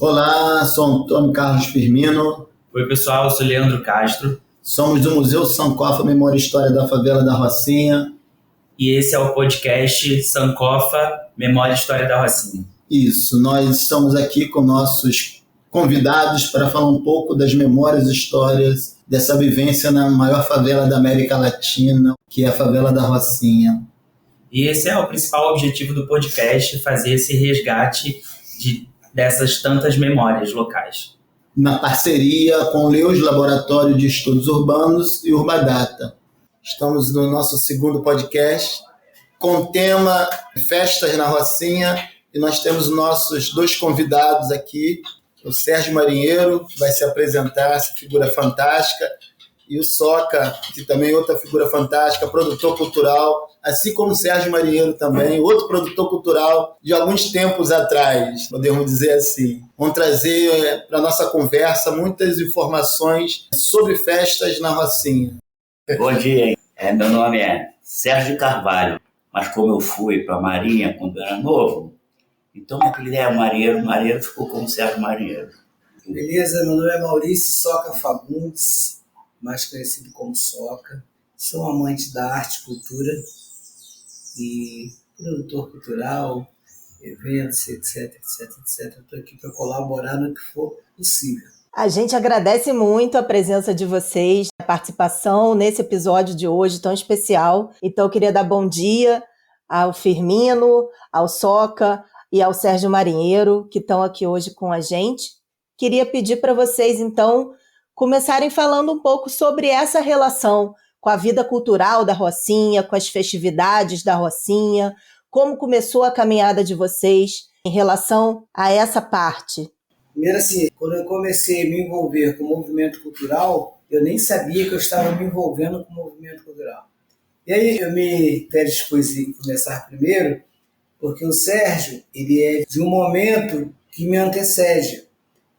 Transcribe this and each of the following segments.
Olá, sou Antônio Carlos Firmino. Oi, pessoal, eu sou Leandro Castro. Somos do Museu Sankofa Memória e História da Favela da Rocinha. E esse é o podcast Sankofa Memória e História da Rocinha. Isso, nós estamos aqui com nossos convidados para falar um pouco das memórias e histórias dessa vivência na maior favela da América Latina, que é a Favela da Rocinha. E esse é o principal objetivo do podcast, fazer esse resgate dessas tantas memórias locais. Na parceria com o LEUS, Laboratório de Estudos Urbanos, e Urbadata. Estamos no nosso segundo podcast com o tema Festas na Rocinha e nós temos nossos dois convidados aqui, o Sérgio Marinheiro, que vai se apresentar, essa figura fantástica, e o Soca, que também é outra figura fantástica, produtor cultural, assim como o Sérgio Marinheiro também, outro produtor cultural de alguns tempos atrás, podemos dizer assim. Vamos trazer para a nossa conversa muitas informações sobre festas na Rocinha. Bom dia, meu nome é Sérgio Carvalho, mas como eu fui para a Marinha quando eu era novo, então meu apelido é Marinheiro, Marinheiro ficou como Sérgio Marinheiro. Beleza, meu nome é Maurício Soca Fagundes, mais conhecido como Soca. Sou amante da arte e cultura e produtor cultural, eventos, etc. Estou aqui para colaborar no que for possível. A gente agradece muito a presença de vocês, a participação nesse episódio de hoje tão especial. Então, eu queria dar bom dia ao Firmino, ao Soca e ao Sérgio Marinheiro, que estão aqui hoje com a gente. Queria pedir para vocês, então, começarem falando um pouco sobre essa relação com a vida cultural da Rocinha, com as festividades da Rocinha, como começou a caminhada de vocês em relação a essa parte. Primeiro assim, quando eu comecei a me envolver com o movimento cultural, eu nem sabia que eu estava me envolvendo com o movimento cultural. E aí eu me predispus em começar primeiro, porque o Sérgio, ele é de um momento que me antecede.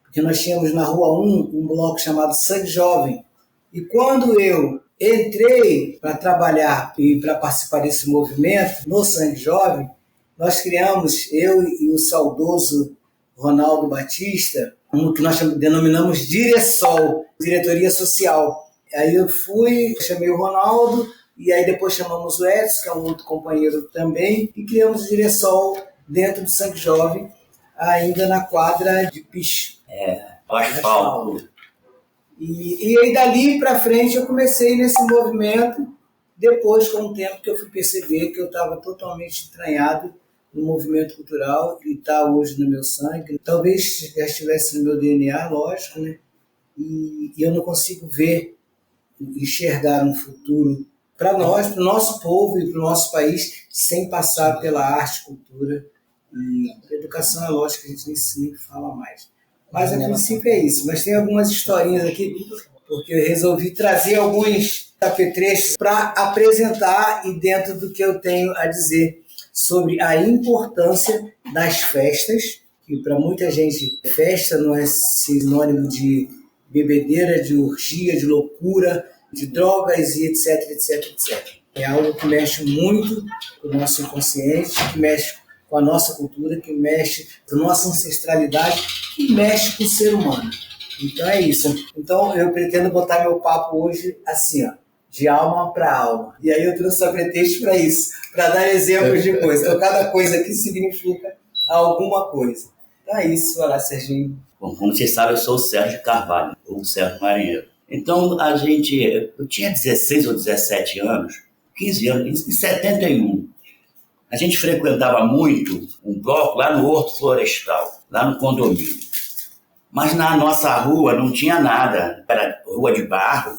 Porque nós tínhamos na Rua 1 um bloco chamado Sangue Jovem. E quando eu entrei para trabalhar e para participar desse movimento no Sangue Jovem, nós criamos, eu e o saudoso Ronaldo Batista, um que nós denominamos Diresol, Diretoria Social. Aí eu chamei o Ronaldo, e aí depois chamamos o Edson, que é um outro companheiro também, e criamos o Diresol dentro do Sangue Jovem, ainda na quadra de piche. Asfalto. E aí dali para frente eu comecei nesse movimento, depois com o tempo que eu fui perceber que eu estava totalmente entranhado no movimento cultural e está hoje no meu sangue. Talvez já estivesse no meu DNA, lógico, né? E eu não consigo enxergar um futuro para nós, para o nosso povo e para o nosso país, sem passar pela arte, cultura e educação. É lógico que a gente nem fala mais. Mas a princípio é isso. Mas tem algumas historinhas aqui, porque eu resolvi trazer alguns apetrechos para apresentar e dentro do que eu tenho a dizer sobre a importância das festas, que para muita gente festa não é sinônimo de bebedeira, de orgia, de loucura, de drogas e etc. É algo que mexe muito com o nosso inconsciente, que mexe com a nossa cultura, que mexe com a nossa ancestralidade, que mexe com o ser humano. Então é isso. Então eu pretendo botar meu papo hoje assim, ó, de alma para alma. E aí eu trouxe só pretexto para isso, para dar exemplos de coisas. Então cada coisa aqui significa alguma coisa. Então é isso, vai lá, Serginho. Bom, como vocês sabem, eu sou o Sérgio Carvalho, ou o Sérgio Marinheiro. Então eu tinha 16 ou 17 anos, 15 anos, em 71. A gente frequentava muito um bloco lá no Horto Florestal, lá no condomínio. Mas na nossa rua não tinha nada, era rua de barro,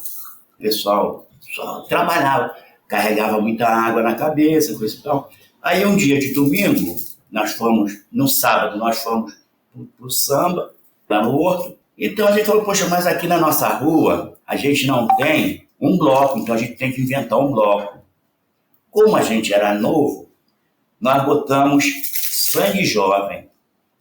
o pessoal só trabalhava, carregava muita água na cabeça, coisa e tal. Aí um dia de domingo, no sábado, nós fomos pro samba, lá no Horto. Então a gente falou, poxa, mas aqui na nossa rua a gente não tem um bloco, então a gente tem que inventar um bloco. Como a gente era novo, nós botamos Sangue Jovem,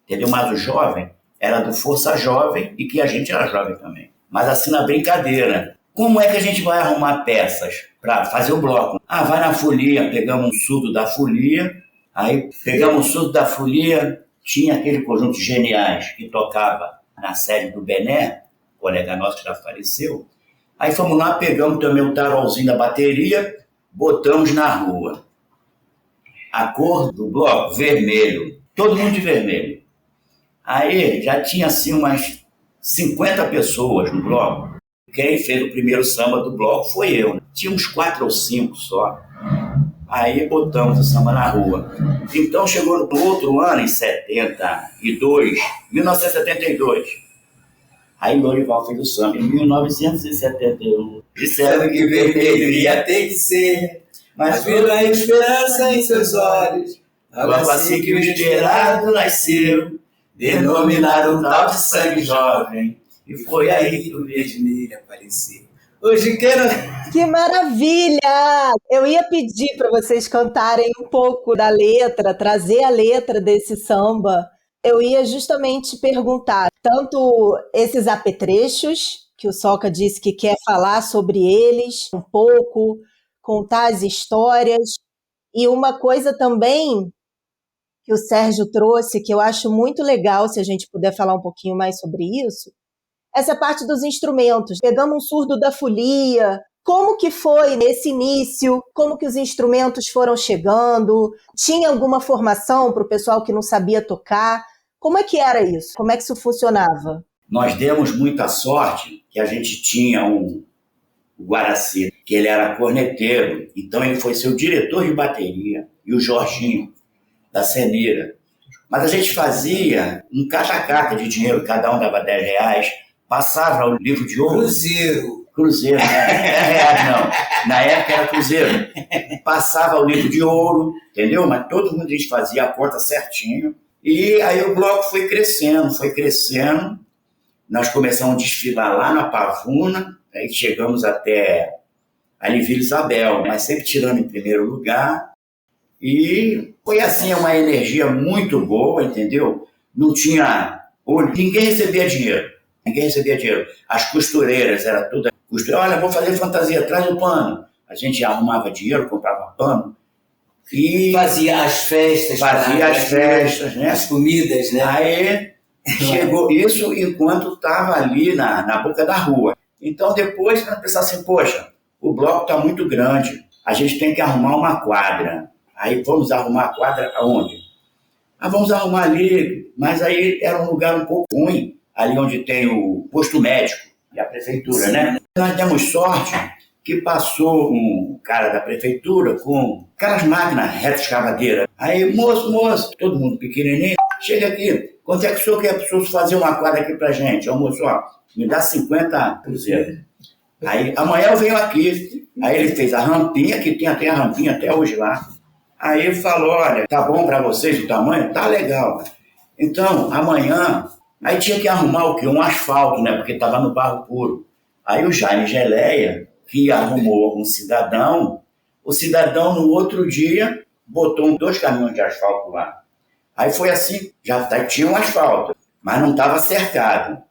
entendeu? Mas o jovem era do Força Jovem e que a gente era jovem também. Mas assim, na brincadeira. Como é que a gente vai arrumar peças para fazer o bloco? Vai na folia, pegamos um surdo da folia, aí pegamos o surdo da folia, tinha aquele conjunto de geniais que tocava na sede do Bené, colega nosso que já faleceu. Aí fomos lá, pegamos também o tarolzinho da bateria, botamos na rua. A cor do bloco, vermelho. Todo mundo de vermelho. Aí já tinha assim umas 50 pessoas no bloco. Quem fez o primeiro samba do bloco foi eu. Tinha uns 4 ou 5 só. Aí botamos o samba na rua. Então chegou no outro ano, em 1972. Aí Lorival fez o samba. Em 1971. Disseram que vermelho ia ter que ser, mas viram a esperança em seus olhos. Logo assim que o esperado nasceu, denominaram o tal de sangue jovem. E foi aí que o vermelho apareceu. Hoje quero... Que maravilha! Eu ia pedir para vocês cantarem um pouco da letra, trazer a letra desse samba. Eu ia justamente perguntar, tanto esses apetrechos, que o Soca disse que quer falar sobre eles um pouco, contar as histórias, e uma coisa também que o Sérgio trouxe, que eu acho muito legal, se a gente puder falar um pouquinho mais sobre isso, essa parte dos instrumentos. Pegamos um surdo da folia, como que foi nesse início, como que os instrumentos foram chegando, tinha alguma formação para o pessoal que não sabia tocar? Como é que era isso? Como é que isso funcionava? Nós demos muita sorte que a gente tinha o Guaraci, que ele era corneteiro, então ele foi seu diretor de bateria, e o Jorginho, da Ceneira. Mas a gente fazia um cata-cata de dinheiro, cada um dava R$10, passava o livro de ouro. Cruzeiro, né? Não. Na época era cruzeiro. Passava o livro de ouro, entendeu? Mas todo mundo a gente fazia a conta certinho. E aí o bloco foi crescendo. Nós começamos a desfilar lá na Pavuna, aí chegamos até ali Vila Isabel, mas sempre tirando em primeiro lugar. E foi assim uma energia muito boa, entendeu? Não tinha olho, ninguém recebia dinheiro. As costureiras, era tudo costureira. Olha, vou fazer fantasia, traz o pano. A gente arrumava dinheiro, comprava pano. E fazia as festas, né? As comidas, né? Aí chegou isso enquanto estava ali na boca da rua. Então depois nós pensamos assim, poxa, o bloco está muito grande, a gente tem que arrumar uma quadra. Aí vamos arrumar a quadra aonde? Vamos arrumar ali, mas aí era um lugar um pouco ruim, ali onde tem o posto médico e a prefeitura, né? Nós demos sorte que passou um cara da prefeitura com aquelas máquinas reta-escavadeira. Aí, moço, todo mundo pequenininho, chega aqui, quanto é que o senhor quer fazer uma quadra aqui pra gente? Ó, moço, ó, me dá 50 cruzeiros. Aí, amanhã eu venho aqui. Aí ele fez a rampinha, que tem até a rampinha até hoje lá. Aí ele falou, olha, tá bom pra vocês o tamanho? Tá legal. Então, amanhã, aí tinha que arrumar o quê? Um asfalto, né? Porque tava no barro puro. Aí o Jaime Geleia, que arrumou um cidadão, o cidadão no outro dia botou 2 caminhões de asfalto lá. Aí foi assim, tinha um asfalto, mas não estava cercado.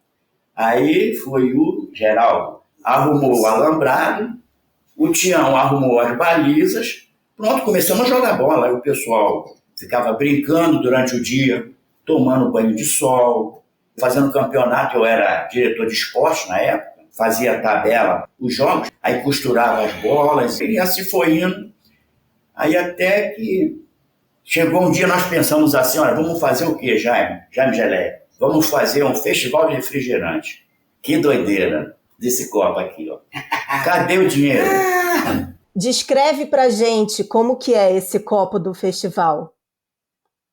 Aí foi o Geraldo, arrumou o alambrado, o Tião arrumou as balizas, pronto, começamos a jogar bola. Aí o pessoal ficava brincando durante o dia, tomando banho de sol, fazendo campeonato. Eu era diretor de esporte na época, fazia a tabela, os jogos, aí costurava as bolas, e assim foi indo. Aí até que chegou um dia, nós pensamos assim, olha, vamos fazer o quê, Jaime Geleia? Vamos fazer um festival de refrigerante. Que doideira desse copo aqui, ó. Cadê o dinheiro? Descreve pra gente como que é esse copo do festival.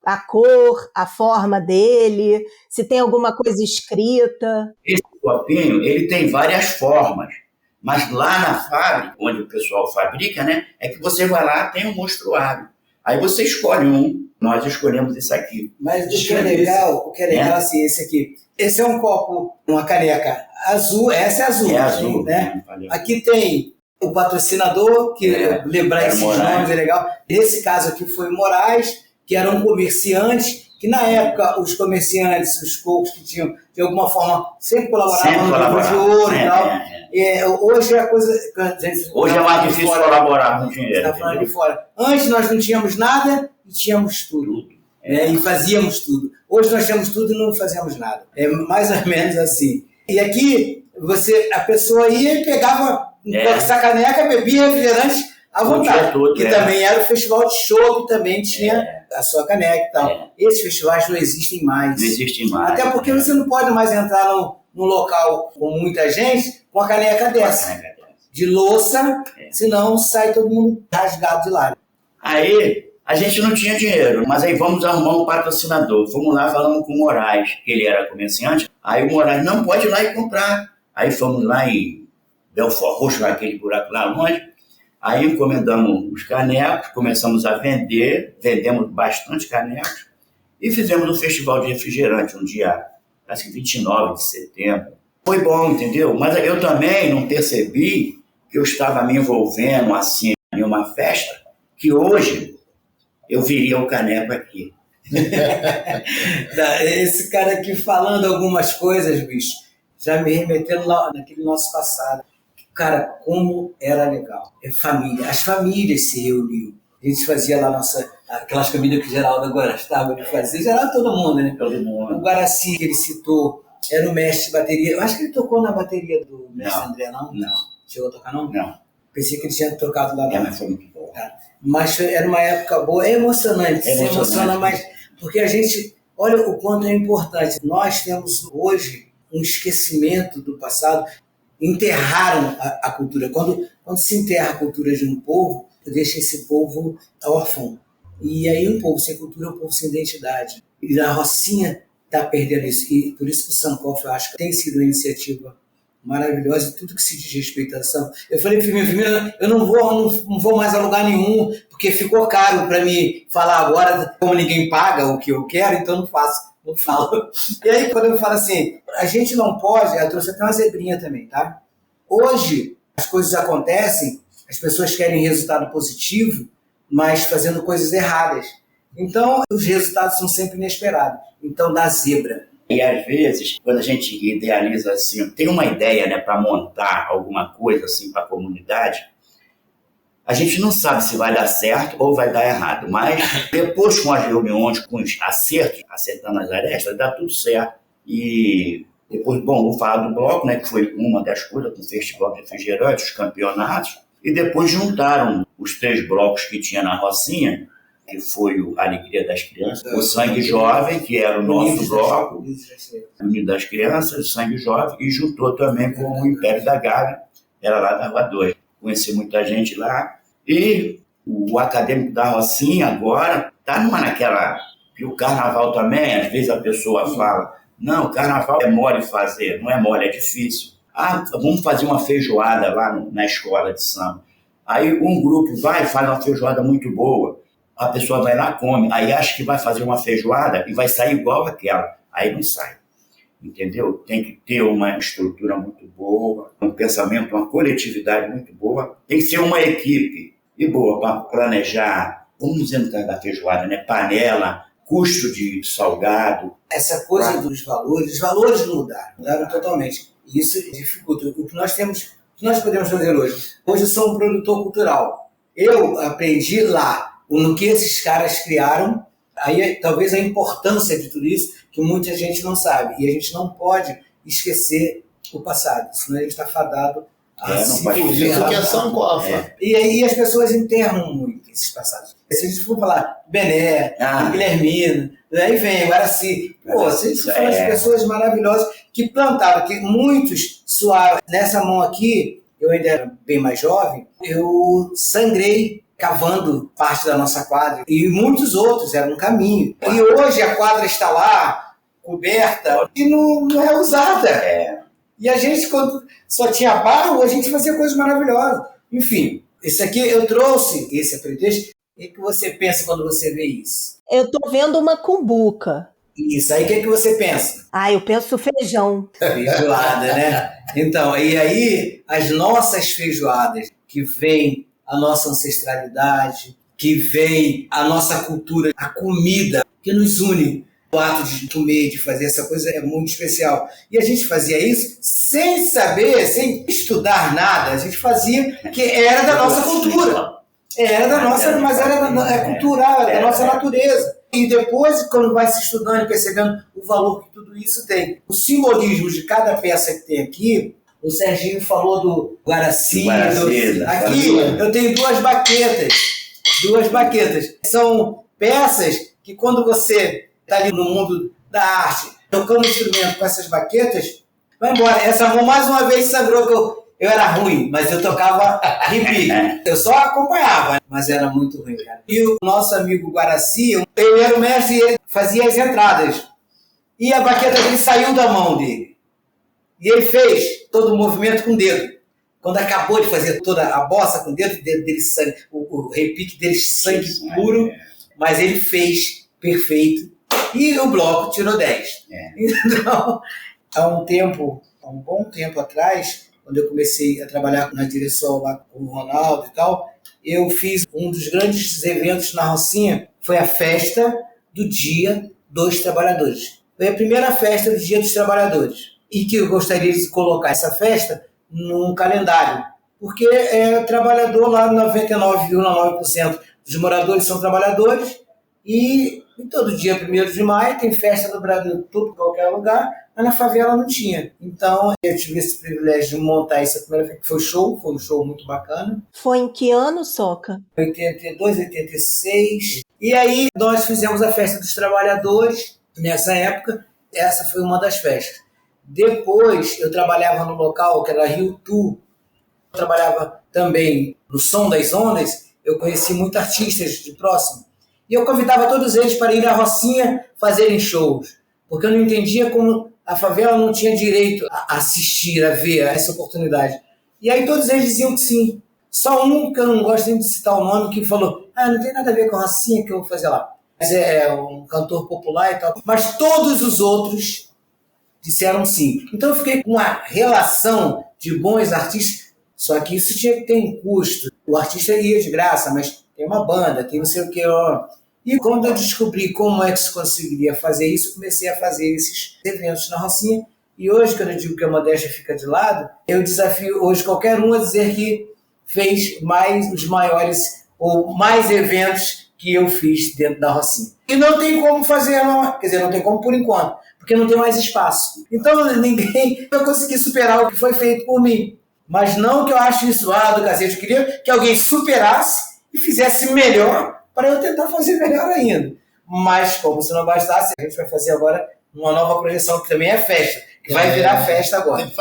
A cor, a forma dele, se tem alguma coisa escrita. Esse copinho, ele tem várias formas, mas lá na fábrica, onde o pessoal fabrica, né, é que você vai lá, tem um monstruário. Aí você escolhe um, nós escolhemos esse aqui. Mas o que é legal, assim, esse aqui. Esse é um copo, uma caneca azul, essa é azul. É azul, né? Aqui tem o patrocinador, que lembrar esses nomes é legal. Nesse caso aqui foi o Moraes, que era um comerciante, que na época os comerciantes, os poucos que tinham, de alguma forma, sempre colaboravam no livro de ouro e tal. Hoje é a coisa... Hoje é mais difícil colaborar com dinheiro. Está falando de fora. Antes nós não tínhamos nada e tínhamos tudo. E fazíamos tudo. Hoje nós temos tudo e não fazemos nada. É mais ou menos assim. E aqui, a pessoa ia e pegava essa caneca, bebia refrigerante à vontade. Que também era o festival de show, que também tinha a sua caneca e tal. Esses festivais não existem mais. Não existem mais. Até porque você não pode mais entrar num local com muita gente com a caneca dessa. De louça, senão sai todo mundo rasgado de lá. Aí, a gente não tinha dinheiro, mas aí vamos arrumar um patrocinador. Fomos lá falando com o Moraes, que ele era comerciante. Aí o Moraes, não, pode ir lá e comprar. Aí fomos lá em Belfort Roxo, naquele buraco lá longe. Aí encomendamos os canecos, começamos a vender, vendemos bastante canecos e fizemos um festival de refrigerante um dia, acho que 29 de setembro. Foi bom, entendeu? Mas eu também não percebi que eu estava me envolvendo assim em uma festa que hoje eu viria o caneco aqui. Esse cara aqui falando algumas coisas, bicho, já me remetendo lá naquele nosso passado. Cara, como era legal. Família. As famílias se reuniam. A gente fazia lá aquelas famílias que Geraldo gostava de fazer. Geraldo todo mundo, né? Todo mundo. O Guaraci, que ele citou, era o mestre de bateria. Eu acho que ele tocou na bateria do mestre André, não? Não. Chegou a tocar, não? Não. Pensei que ele tinha tocado lá. Mas foi muito bom. Tá. Mas era uma época boa. É emocionante. Se emociona, mas porque a gente... Olha o quanto é importante. Nós temos hoje um esquecimento do passado. Enterraram a cultura. Quando se enterra a cultura de um povo, deixa esse povo órfão. E aí um povo sem cultura é um povo sem identidade. E a Rocinha está perdendo isso. E por isso que o Sankofa, eu acho que tem sido uma iniciativa maravilhosa e tudo que se diz respeito à samba. Eu falei para o Firmino, eu não vou mais a lugar nenhum, porque ficou caro para me falar agora, como ninguém paga o que eu quero, então não faço. Não falo. E aí, quando eu falo assim, a gente não pode, eu trouxe até uma zebrinha também, tá? Hoje, as coisas acontecem, as pessoas querem resultado positivo, mas fazendo coisas erradas. Então, os resultados são sempre inesperados. Então, dá zebra. E às vezes, quando a gente idealiza assim, tem uma ideia, né, para montar alguma coisa assim para a comunidade, a gente não sabe se vai dar certo ou vai dar errado, mas depois com as reuniões, com os acertando as arestas, dá tudo certo. E depois, bom, vou falar do bloco, né, que foi uma das coisas, com o Festival de Refrigerante, os campeonatos, e depois juntaram os 3 blocos que tinha na Rocinha, que foi a Alegria das Crianças, o Sangue Jovem, que era o nosso bloco, Unido das Crianças, o Sangue Jovem, e juntou também com o Império da Gávea, era lá da Rua 2. Conheci muita gente lá. E o Acadêmico da Rocinha agora está naquela... que o carnaval também, às vezes a pessoa fala, não, o carnaval é mole fazer, não é mole, é difícil. Ah, vamos fazer uma feijoada lá na escola de samba. Aí um grupo faz uma feijoada muito boa, a pessoa vai lá, come, aí acha que vai fazer uma feijoada e vai sair igual aquela. Aí não sai. Entendeu? Tem que ter uma estrutura muito boa, um pensamento, uma coletividade muito boa. Tem que ser uma equipe e boa para planejar. Vamos entrar na feijoada, né? Panela, custo de salgado. Essa coisa dos valores mudaram totalmente. E isso dificulta. O que nós podemos fazer hoje? Hoje eu sou um produtor cultural. Eu aprendi lá no que esses caras criaram. Aí talvez a importância de tudo isso que muita gente não sabe. E a gente não pode esquecer o passado, senão ele está fadado a se perder. Isso que é Sankofa. E aí as pessoas enterram muito esses passados. Se a gente for falar Bené, Guilhermino, aí vem Guaraci. Pô, se a gente for falar de pessoas maravilhosas que plantavam, que muitos suaram. Nessa mão aqui, eu ainda era bem mais jovem, eu sangrei cavando parte da nossa quadra. E muitos outros, era um caminho. E hoje a quadra está lá, coberta, e não é usada. E a gente, quando só tinha barro, a gente fazia coisas maravilhosas. Enfim, esse aqui eu trouxe, esse é pretexto. O que você pensa quando você vê isso? Eu tô vendo uma cumbuca. Isso, aí o que você pensa? Eu penso feijão. Feijoada, né? Então, e aí as nossas feijoadas, que vem a nossa ancestralidade, que vem a nossa cultura, a comida que nos une. O ato de comer, de fazer essa coisa é muito especial. E a gente fazia isso sem saber, sem estudar nada. A gente fazia que era da nossa cultura. Era da nossa, mas era cultural, era da nossa natureza. E depois, quando vai se estudando e percebendo o valor que tudo isso tem. O simbolismo de cada peça que tem aqui, o Serginho falou do Guaraci. Aqui eu tenho duas baquetas. São peças que quando você está ali no mundo da arte, tocando instrumento com essas baquetas, vai embora. Essa mão mais uma vez sangrou que eu era ruim, mas eu tocava repique. Eu só acompanhava, mas era muito ruim, cara. E o nosso amigo Guaraci, ele era o mestre e ele fazia as entradas. E a baqueta dele saiu da mão dele. E ele fez todo o movimento com o dedo. Quando acabou de fazer toda a bossa com o dedo dele sangue, o repique dele sangue puro, mas ele fez perfeito. E o bloco tirou 10. Então, há um bom tempo atrás, quando eu comecei a trabalhar na direção lá com o Ronaldo e tal, eu fiz um dos grandes eventos na Rocinha, foi a festa do Dia dos Trabalhadores. Foi a primeira festa do Dia dos Trabalhadores. E que eu gostaria de colocar essa festa num calendário, porque trabalhador lá, 99,9% dos moradores são trabalhadores, e todo dia, 1º de maio, tem festa do Brasil todo, em qualquer lugar, mas na favela não tinha. Então, eu tive esse privilégio de montar essa primeira vez, que foi um show muito bacana. Foi em que ano, Soca? 82, 86. E aí, nós fizemos a festa dos trabalhadores, nessa época, essa foi uma das festas. Depois, eu trabalhava no local que era Rio Tu, eu trabalhava também no Som das Ondas, eu conheci muitos artistas de próximo, e eu convidava todos eles para ir à Rocinha fazerem shows, porque eu não entendia como a favela não tinha direito a assistir, a ver essa oportunidade. E aí todos eles diziam que sim. Só um, que eu não gosto nem de citar o nome, que falou, não tem nada a ver com a Rocinha que eu vou fazer lá. Mas é um cantor popular e tal. Mas todos os outros disseram sim. Então eu fiquei com uma relação de bons artistas, só que isso tinha que ter um custo. O artista ia de graça, mas tem uma banda, tem não sei o que. E quando eu descobri como é que se conseguiria fazer isso, comecei a fazer esses eventos na Rocinha. E hoje, quando eu digo que a modéstia fica de lado, eu desafio hoje qualquer um a dizer que fez os maiores ou mais eventos que eu fiz dentro da Rocinha. E não tem como fazer, não. Quer dizer, não tem como por enquanto, porque não tem mais espaço. Então ninguém vai conseguir superar o que foi feito por mim. Mas não que eu ache isso do cacete. Eu queria que alguém superasse e fizesse melhor para eu tentar fazer melhor ainda. Mas como se não bastasse, a gente vai fazer agora uma nova projeção que também é festa, que vai virar festa agora. Tem que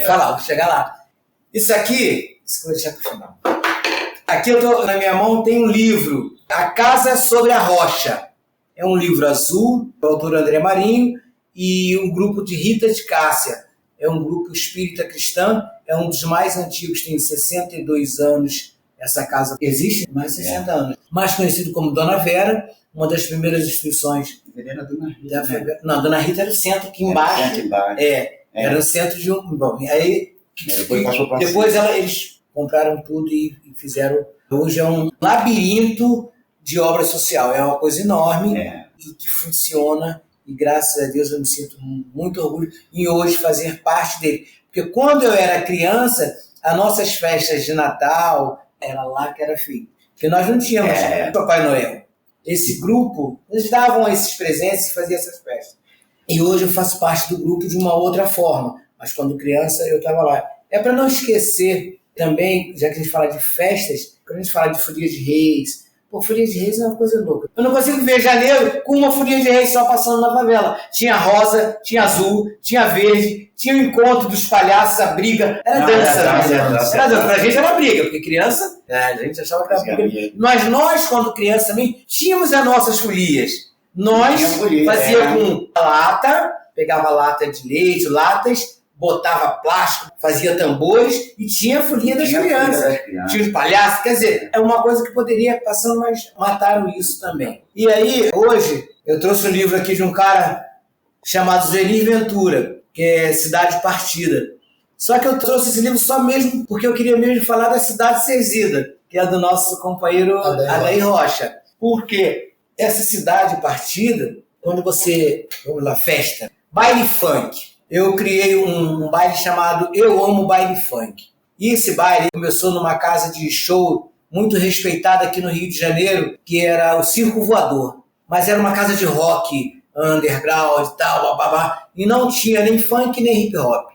falar. Vou chegar lá. Isso aqui, isso que eu vou deixar para o final. Aqui na minha mão tem um livro, A Casa sobre a Rocha. É um livro azul, do autor André Marinho, e um grupo de Rita de Cássia. É um grupo espírita cristã, é um dos mais antigos, tem 62 anos. Essa casa existe há mais de 60 anos. Mais conhecido como Dona Vera, uma das primeiras instituições. Era Dona Rita. Não, Dona Rita era o centro aqui embaixo. Era o centro de um. Bom, aí depois eles compraram tudo e fizeram. Hoje é um labirinto de obra social. É uma coisa enorme e que funciona. E graças a Deus eu me sinto muito orgulho em hoje fazer parte dele. Porque quando eu era criança, as nossas festas de Natal era lá que era feito. Porque nós não tínhamos Papai Noel. Esse grupo, eles davam esses presentes e faziam essas festas. E hoje eu faço parte do grupo de uma outra forma. Mas quando criança eu estava lá. É para não esquecer também, já que a gente fala de festas, quando a gente fala de Folia de Reis, Folia de Reis é uma coisa louca. Eu não consigo ver janeiro com uma Folia de Reis só passando na favela. Tinha rosa, tinha azul, tinha verde, tinha o encontro dos palhaços, a briga. Era dança. Pra gente era briga, porque criança, a gente achava que era briga. Mas nós, quando criança também, tínhamos as nossas folias. Nós fazíamos com lata, pegava lata de leite, latas, botava plástico, fazia tambores e tinha a folia das crianças. Tinha os palhaços, quer dizer, é uma coisa que poderia passando, mas mataram isso também. E aí, hoje, eu trouxe um livro aqui de um cara chamado Zeni Ventura, que é Cidade Partida. Só que eu trouxe esse livro só mesmo porque eu queria mesmo falar da Cidade Cerzida, que é do nosso companheiro Adair Rocha. Porque essa Cidade Partida, quando você, vamos lá, festa, baile funk. Eu criei um baile chamado Eu Amo Baile Funk. E esse baile começou numa casa de show muito respeitada aqui no Rio de Janeiro, que era o Circo Voador. mas era uma casa de rock, underground e tal, babá, e não tinha nem funk nem hip hop.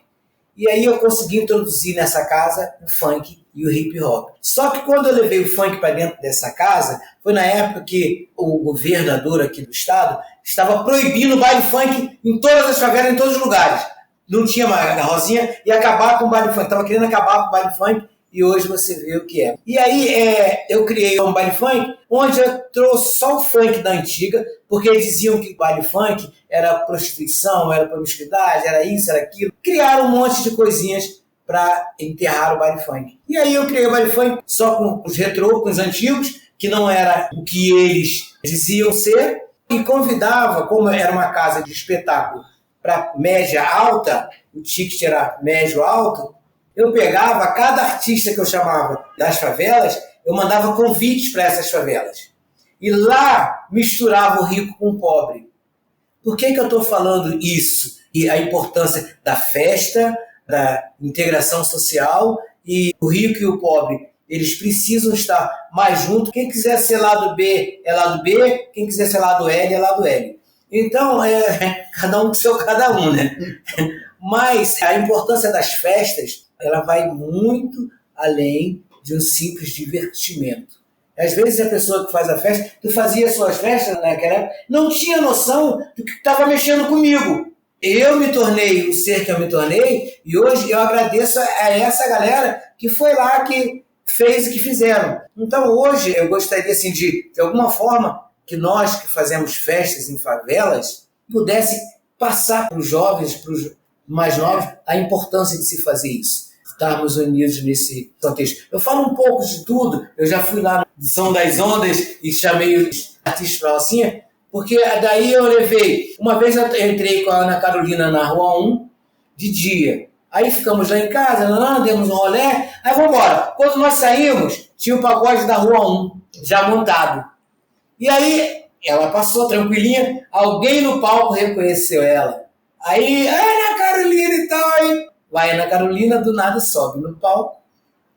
E aí eu consegui introduzir nessa casa o funk e o hip hop. Só que quando eu levei o funk para dentro dessa casa, foi na época que o governador aqui do estado estava proibindo o baile funk em todas as favelas, em todos os lugares. Não tinha mais a Rosinha e acabar com o baile funk. Estava querendo acabar com o baile funk e hoje você vê o que é. E aí eu criei um baile funk onde eu trouxe só o funk da antiga, porque eles diziam que o baile funk era prostituição, era promiscuidade, era isso, era aquilo. Criaram um monte de coisinhas para enterrar o baile funk. E aí eu criei o baile funk só com os retrô, com os antigos, que não era o que eles diziam ser, e convidava, como era uma casa de espetáculo para média alta, o ticket era médio alto, eu pegava cada artista que eu chamava das favelas, eu mandava convites para essas favelas. E lá misturava o rico com o pobre. Por que eu estou falando isso? E a importância da festa, da integração social, e o rico e o pobre, eles precisam estar mais juntos. Quem quiser ser lado B é lado B, quem quiser ser lado L é lado L. Então, cada um com seu cada um, né? Mas a importância das festas, ela vai muito além de um simples divertimento. Às vezes a pessoa que faz a festa, tu fazia suas festas naquela época, não tinha noção do que estava mexendo comigo. Eu me tornei o ser que eu me tornei e hoje eu agradeço a essa galera que foi lá, que fez o que fizeram. Então hoje eu gostaria assim, de alguma forma, que nós que fazemos festas em favelas pudesse passar para os jovens, para os mais novos, a importância de se fazer isso. Estarmos unidos nesse contexto. Eu falo um pouco de tudo, eu já fui lá no Som das Ondas e chamei os artistas para Rocinha, porque daí eu levei, uma vez eu entrei com a Ana Carolina na Rua 1, de dia. Aí ficamos lá em casa, demos um rolê, aí vamos embora. Quando nós saímos, tinha o pagode da Rua 1, já montado. E aí ela passou tranquilinha, alguém no palco reconheceu ela. Aí, Ana Carolina e tal, aí vai Ana Carolina, do nada sobe no palco,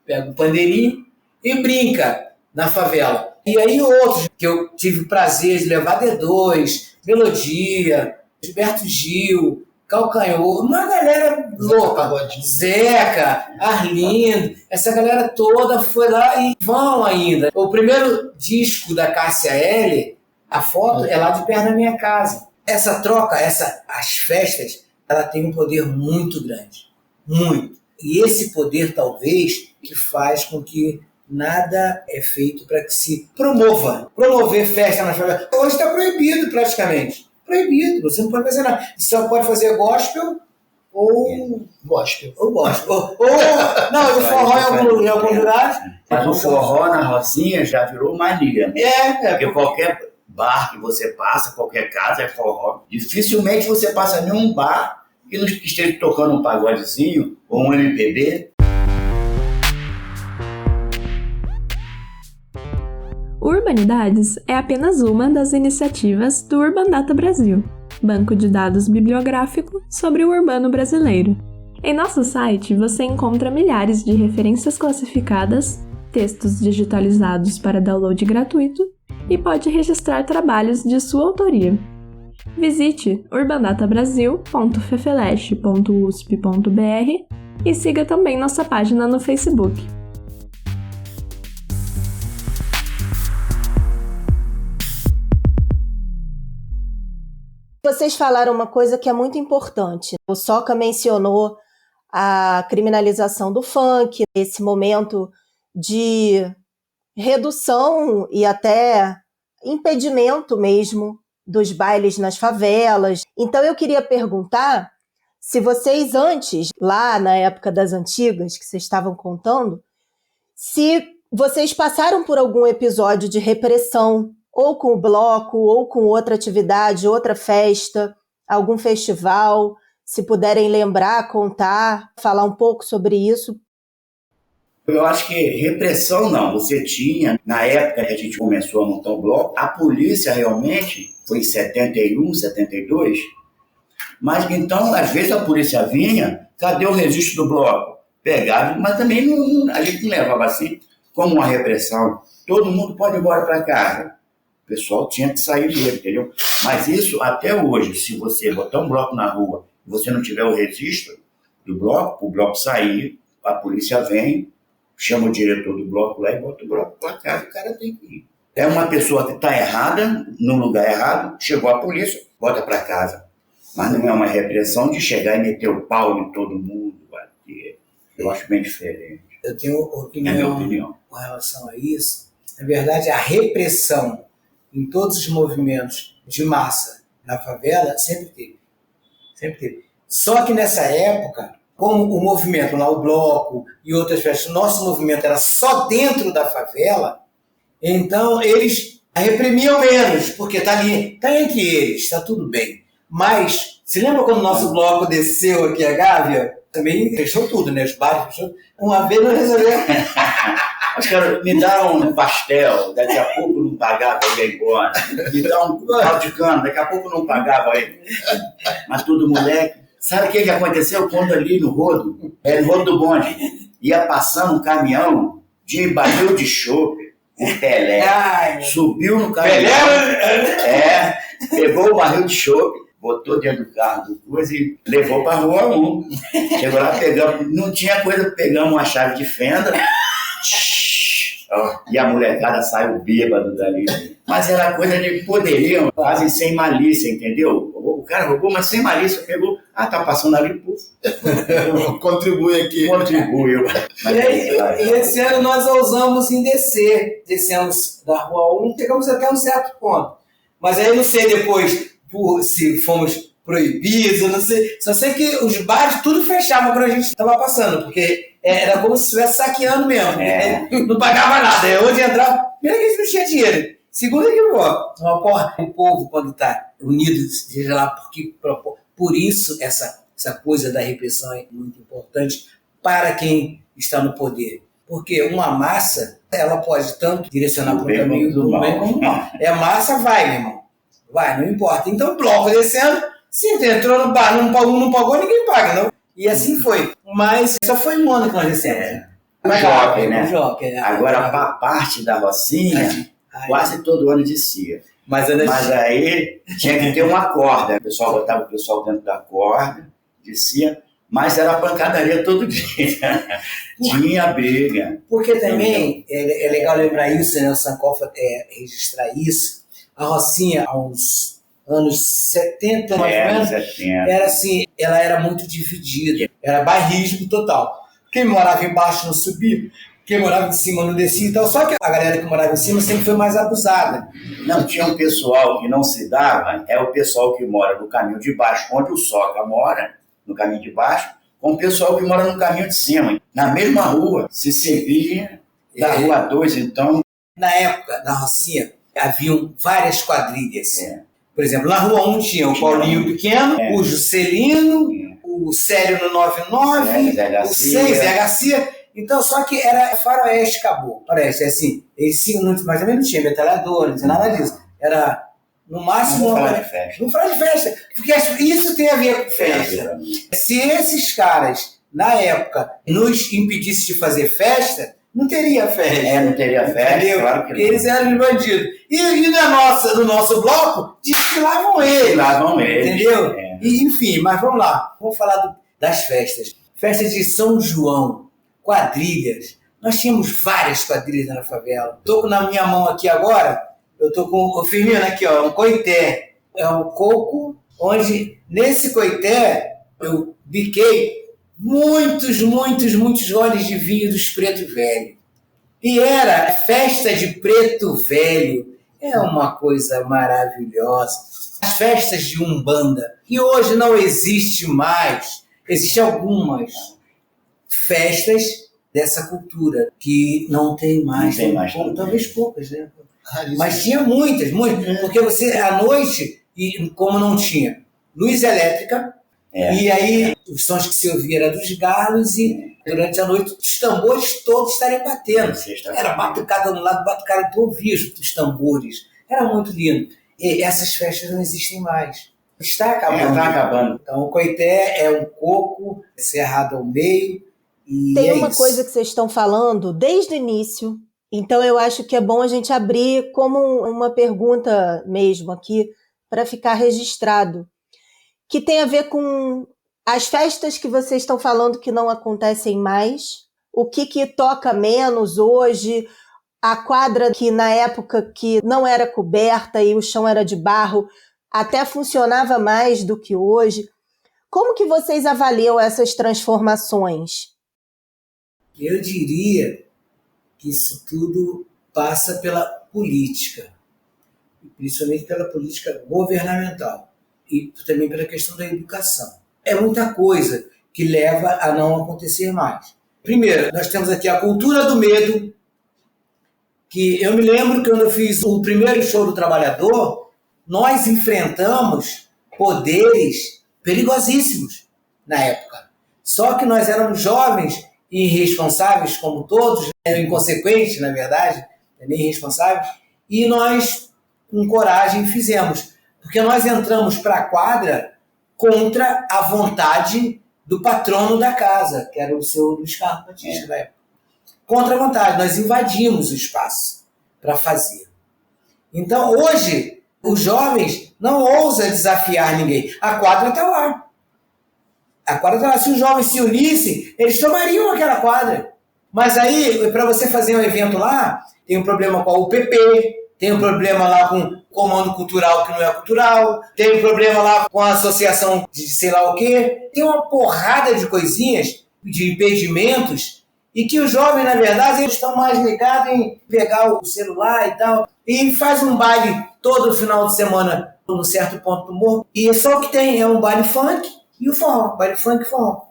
pega o pandeirinho e brinca na favela. E aí outros que eu tive o prazer de levar, D2, Melodia, Gilberto Gil, Calcanhoto, uma galera louca, Zeca, Arlindo, essa galera toda foi lá e vão ainda. O primeiro disco da Cássia Eller, a foto é lá de perto da minha casa. Essa troca, as festas, ela tem um poder muito grande, muito. E esse poder talvez que faz com que nada é feito para que se promover festa na favela. Hoje está proibido praticamente. Proibido, você não pode fazer nada. Você só pode fazer gospel ou gospel. Ou não, o forró em algum lugar. Mas o forró na Rocinha já virou mania. Porque qualquer bar que você passa, qualquer casa é forró. Dificilmente você passa em nenhum bar que não esteja tocando um pagodezinho ou um MPB. Urbanidades é apenas uma das iniciativas do Urban Data Brasil, banco de dados bibliográfico sobre o urbano brasileiro. Em nosso site você encontra milhares de referências classificadas, textos digitalizados para download gratuito e pode registrar trabalhos de sua autoria. Visite urbandatabrasil.fefeleste.usp.br e siga também nossa página no Facebook. Vocês falaram uma coisa que é muito importante. O Soca mencionou a criminalização do funk, esse momento de redução e até impedimento mesmo dos bailes nas favelas. Então eu queria perguntar se vocês antes, lá na época das antigas, que vocês estavam contando, se vocês passaram por algum episódio de repressão, ou com o bloco, ou com outra atividade, outra festa, algum festival, se puderem lembrar, contar, falar um pouco sobre isso. Eu acho que repressão não, você tinha, na época que a gente começou a montar o bloco, a polícia realmente, foi em 71, 72, mas então, às vezes a polícia vinha, cadê o registro do bloco? Pegava, mas também a gente não levava assim como uma repressão. Todo mundo pode ir embora para casa. O pessoal tinha que sair dele, entendeu? Mas isso, até hoje, se você botar um bloco na rua e você não tiver o registro do bloco, o bloco sair, a polícia vem, chama o diretor do bloco lá e bota o bloco para casa, o cara tem que ir. É uma pessoa que está errada, no lugar errado, chegou a polícia, bota para casa. Mas não é uma repressão de chegar e meter o pau em todo mundo, bater. Eu acho bem diferente. Eu tenho opinião, É a minha opinião com relação a isso. Na verdade, a repressão em todos os movimentos de massa na favela sempre teve. Sempre teve. Só que nessa época, como o movimento lá, o bloco e outras festas, o nosso movimento era só dentro da favela, então eles reprimiam menos, porque está ali, está entre eles, está tudo bem. Mas, se lembra quando o nosso bloco desceu aqui a Gávea? Também fechou tudo, né? Os bares fechou. Uma vez não resolveu. Mas, cara, me dá um pastel, daqui a pouco não pagava, eu ia embora. Me dá um caldo de cana, daqui a pouco não pagava aí. Mas tudo moleque. Sabe o que aconteceu quando ali no rodo? Era no rodo do bonde. Ia passando um caminhão de barril de chope, o Pelé. Ai, Subiu no caminhão. Pelé? Pegou o barril de chope, botou dentro do carro do coisa e levou para a rua 1. Chegou lá, pegamos, não tinha coisa, pegamos uma chave de fenda. E a molecada saiu bêbado dali. Mas era coisa de poderiam, quase sem malícia, entendeu? O cara roubou, mas sem malícia. Pegou, tá passando ali, pô. Contribui aqui. Contribuiu. E esse ano nós ousamos em descer. Descemos da Rua 1, chegamos até um certo ponto. Mas aí eu não sei depois se fomos proibidos, eu não sei. Só sei que os bares tudo fechavam quando a gente estava passando, porque era como se estivesse saqueando mesmo. Não pagava nada. Onde entrava, primeiro que a gente não tinha dinheiro. Segundo que, o povo, quando está unido, seja lá por isso essa coisa da repressão é muito importante para quem está no poder. Porque uma massa, ela pode tanto direcionar para o caminho do bem como não. A massa vai, meu irmão. Vai, não importa. Então, o bloco descendo, se entrou no bar, não pagou, ninguém paga, não. E assim foi. Mas só foi um ano que nós descemos. Jockey, né? Jockey, Agora, a parte da Rocinha, quase todo ano descia. Mas aí tinha que ter uma corda. O pessoal botava o pessoal dentro da corda, descia, mas era pancadaria todo dia. Tinha briga. Porque também é legal lembrar isso, né? O Sankofa registrar isso. A Rocinha, há uns anos 70, mais ou menos, 70. era assim, ela era muito dividida. Era bairrismo total. Quem morava embaixo não subia, quem morava em cima não descia e tal. Só que a galera que morava em cima sempre foi mais abusada. Não, tinha um pessoal que não se dava, é o pessoal que mora no caminho de baixo, onde o Soca mora, no caminho de baixo, com o pessoal que mora no caminho de cima. Na mesma rua, se servia da Rua 2, então. Na época, na Rocinha, haviam várias quadrilhas. Por exemplo, na Rua 1 tinha o Paulinho Pequeno, o Juscelino, o Célio no 99, o 6, Zé Garcia. Então, só que era faroeste, acabou. Faroeste, assim, mas também não tinha metralhador, não tinha nada disso. Era, no máximo, um falar de festa. Porque isso tem a ver com festa. Se esses caras, na época, nos impedissem de fazer festa, não teria festa. Não teria festa, entendeu? Claro que não. Porque eles eram bandidos. E no nosso bloco, desfilavam eles. Entendeu? E, enfim, mas vamos lá. Vamos falar das festas. Festas de São João, quadrilhas. Nós tínhamos várias quadrilhas na favela. Estou com na minha mão aqui agora, eu estou com o Firmino aqui, um coité. É um coco, onde nesse coité eu biquei muitos goles de vinho dos Preto Velho. E era festa de Preto Velho. É uma coisa maravilhosa. As festas de Umbanda, que hoje não existe mais. Existem algumas festas dessa cultura que não tem mais. Talvez poucas, né? Mas tinha muitas. Porque você, à noite, e como não tinha luz elétrica, e aí os sons que se ouvia eram dos galos e durante a noite os tambores todos estarem batendo. Era batucada de um lado, batucada do outro, ouvia os tambores. Era muito lindo. E essas festas não existem mais. Está acabando. Então o coité é um coco cerrado ao meio. E tem uma coisa que vocês estão falando desde o início, Então, eu acho que é bom a gente abrir como uma pergunta mesmo aqui, para ficar registrado, que tem a ver com as festas que vocês estão falando que não acontecem mais, o que toca menos hoje, a quadra que na época que não era coberta e o chão era de barro, até funcionava mais do que hoje. Como que vocês avaliam essas transformações? Eu diria que isso tudo passa pela política, principalmente pela política governamental e também pela questão da educação. É muita coisa que leva a não acontecer mais. Primeiro, nós temos aqui a cultura do medo, que eu me lembro que quando eu fiz o primeiro show do Trabalhador, nós enfrentamos poderes perigosíssimos na época. Só que nós éramos jovens e irresponsáveis, como todos, inconsequentes, na verdade, nem irresponsáveis, e nós, com coragem, fizemos. Porque nós entramos para a quadra contra a vontade do patrono da casa, que era o seu Luiz Carlos Batista da época. Contra a vontade, nós invadimos o espaço para fazer. Então, hoje, os jovens não ousam desafiar ninguém. A quadra está lá. A quadra está lá. Se os jovens se unissem, eles tomariam aquela quadra. Mas aí, para você fazer um evento lá, tem um problema com a UPP, tem um problema lá com o Comando Cultural que não é cultural, tem um problema lá com a associação de sei lá o quê. Tem uma porrada de coisinhas, de impedimentos, e que os jovens, na verdade, eles estão mais ligados em pegar o celular e tal, e faz um baile todo final de semana num certo ponto do morro, e só o que tem é um baile funk e o forró, baile funk e forró.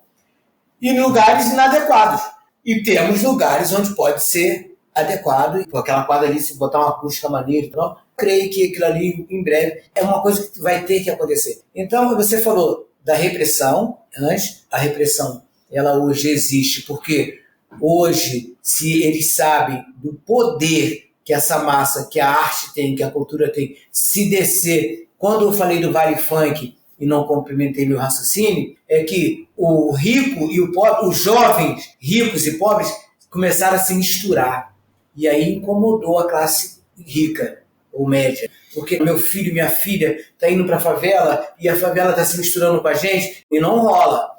E em lugares inadequados. E temos lugares onde pode ser adequado, e com aquela quadra ali, se botar uma acústica maneira e tal, creio que aquilo ali, em breve, é uma coisa que vai ter que acontecer. Então, você falou da repressão, antes, a repressão, ela hoje existe, porque hoje, se eles sabem do poder que essa massa, que a arte tem, que a cultura tem, se descer, quando eu falei do baile funk e não complementei meu raciocínio, é que o rico e o pobre, os jovens ricos e pobres começaram a se misturar. E aí incomodou a classe rica ou média. Porque meu filho e minha filha estão indo para a favela e a favela está se misturando com a gente e não rola.